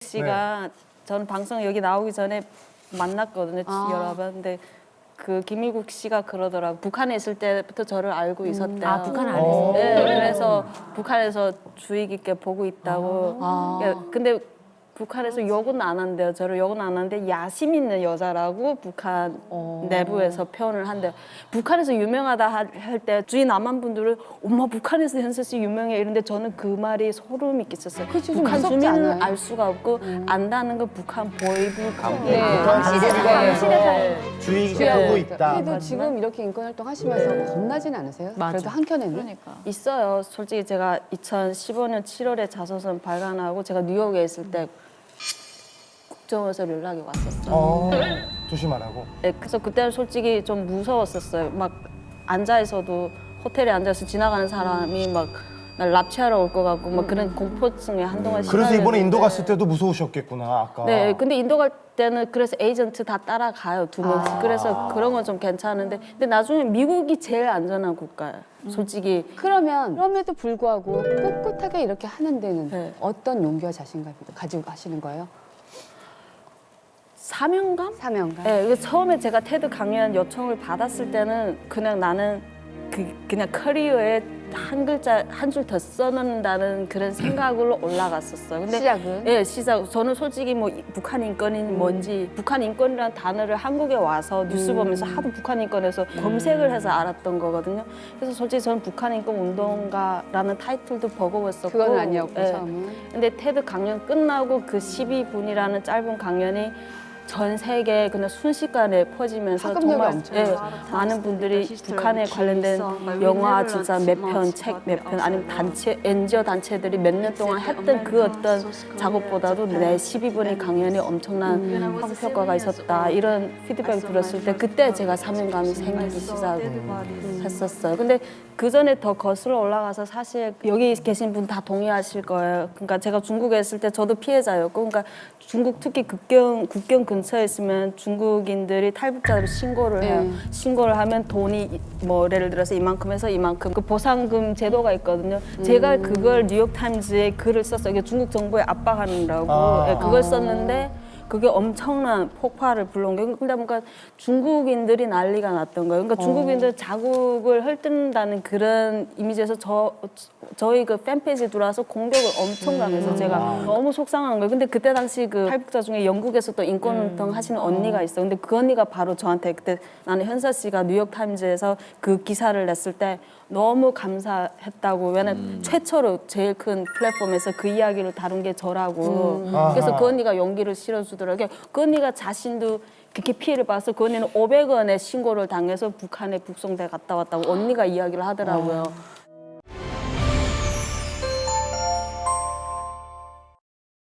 씨가 저는 방송 여기 나오기 전에 만났거든요. 여러 번. 근데 그 김일국 씨가 그러더라고. 북한에 있을 때부터 저를 알고 있었대요. 아, 북한 안에서? 네, 그래서 북한에서 주의 깊게 보고 있다고. 근데 북한에서 욕은 안 한대요. 저를 욕은 안 하는데 야심 있는 여자라고 북한 내부에서 표현을 한대요. 북한에서 유명하다 할 때 주위 남한 분들은 엄마 북한에서 현세 씨 유명해 이런데 저는 그 말이 소름이 끼쳤어요. 그치, 좀 북한 무섭지 주민은 않아요? 알 수가 없고 안다는 건 북한 보이부 주의 깊게 보고 있다. 그래도 지금 이렇게 인권 활동 하시면서 겁나진 않으세요? 그래도 한켠에는? 있어요. 솔직히 제가 2015년 7월에 자서전 발간하고 제가 뉴욕에 있을 때 국정원에서 연락이 왔었어요. 조심하라고. 네, 그래서 그때는 솔직히 좀 무서웠었어요. 막 앉아 있어도 호텔에 앉아서 지나가는 사람이 막 날 납치하러 올 것 같고 막 그런 공포증에 한동안 그래서 이번에 인도 시달렸는데. 갔을 때도 무서우셨겠구나, 아까. 네, 근데 인도 갈 때는 그래서 에이전트 다 따라가요, 2명씩. 그래서 그런 건 좀 괜찮은데 근데 나중에 미국이 제일 안전한 국가예요. 솔직히 그럼에도 불구하고 꿋꿋하게 이렇게 하는 데는 네. 어떤 용기와 자신감을 가지고 하시는 거예요? 사명감? 사명감? 네, 그래서 처음에 제가 테드 강연 요청을 받았을 때는 그냥 나는 그냥 커리어에 한 글자 한 줄 더 써놓는다는 그런 생각으로 올라갔었어요. 근데 시작은? 예, 시작. 저는 솔직히 뭐 북한 인권이 뭔지 북한 인권이라는 단어를 한국에 와서 뉴스 보면서 하도 북한 인권에서 검색을 해서 알았던 거거든요. 그래서 솔직히 저는 북한 인권 운동가라는 타이틀도 버거웠었고 그건 아니었고 예. 처음은? 근데 테드 강연 끝나고 그 12분이라는 짧은 강연이 전 세계에 그냥 순식간에 퍼지면서 파급력이 정말 엄청나요. 많은 분들이 북한에 관련된 영화 진짜 몇 편, 책 몇 편, 아니면 단체, NGO 단체들이 몇 년 동안 했던 그 어떤 작업보다도 내 12분의 강연이 엄청난 파급 효과가 있었다 이런 피드백을 들었을 때 그때 제가 사명감이 생기기 시작했었어요. 근데 그 전에 더 거슬러 올라가서 사실 여기 계신 분 다 동의하실 거예요. 그러니까 제가 중국에 있을 때 저도 피해자였고, 그러니까 중국 특히 국경 근처에 있으면 중국인들이 탈북자로 신고를 해요. 신고를 하면 돈이 뭐 예를 들어서 이만큼에서 이만큼 그 보상금 제도가 있거든요. 제가 그걸 뉴욕타임즈에 글을 썼어요. 이게 중국 정부에 압박하느라고 예, 그걸 썼는데. 그게 엄청난 폭발을 불러온 게 그러다 보니까 중국인들이 난리가 났던 거예요. 그러니까 중국인들 자국을 헐뜯는다는 그런 이미지에서 저희 그 팬페이지에 들어와서 공격을 엄청 당해서 제가 너무 속상한 거예요. 근데 그때 당시 그 탈북자 중에 영국에서 또 인권운동 하시는 언니가 있어요. 근데 그 언니가 바로 저한테 그때 나는 현서 씨가 뉴욕타임즈에서 그 기사를 냈을 때 너무 감사했다고. 왜냐면 최초로 제일 큰 플랫폼에서 그 이야기를 다룬 게 저라고. 그래서 그 언니가 용기를 실어주더라고요. 그 언니가 자신도 그렇게 피해를 봐서 그 언니는 500원의 신고를 당해서 북한에 북송돼 갔다 왔다고 언니가 이야기를 하더라고요.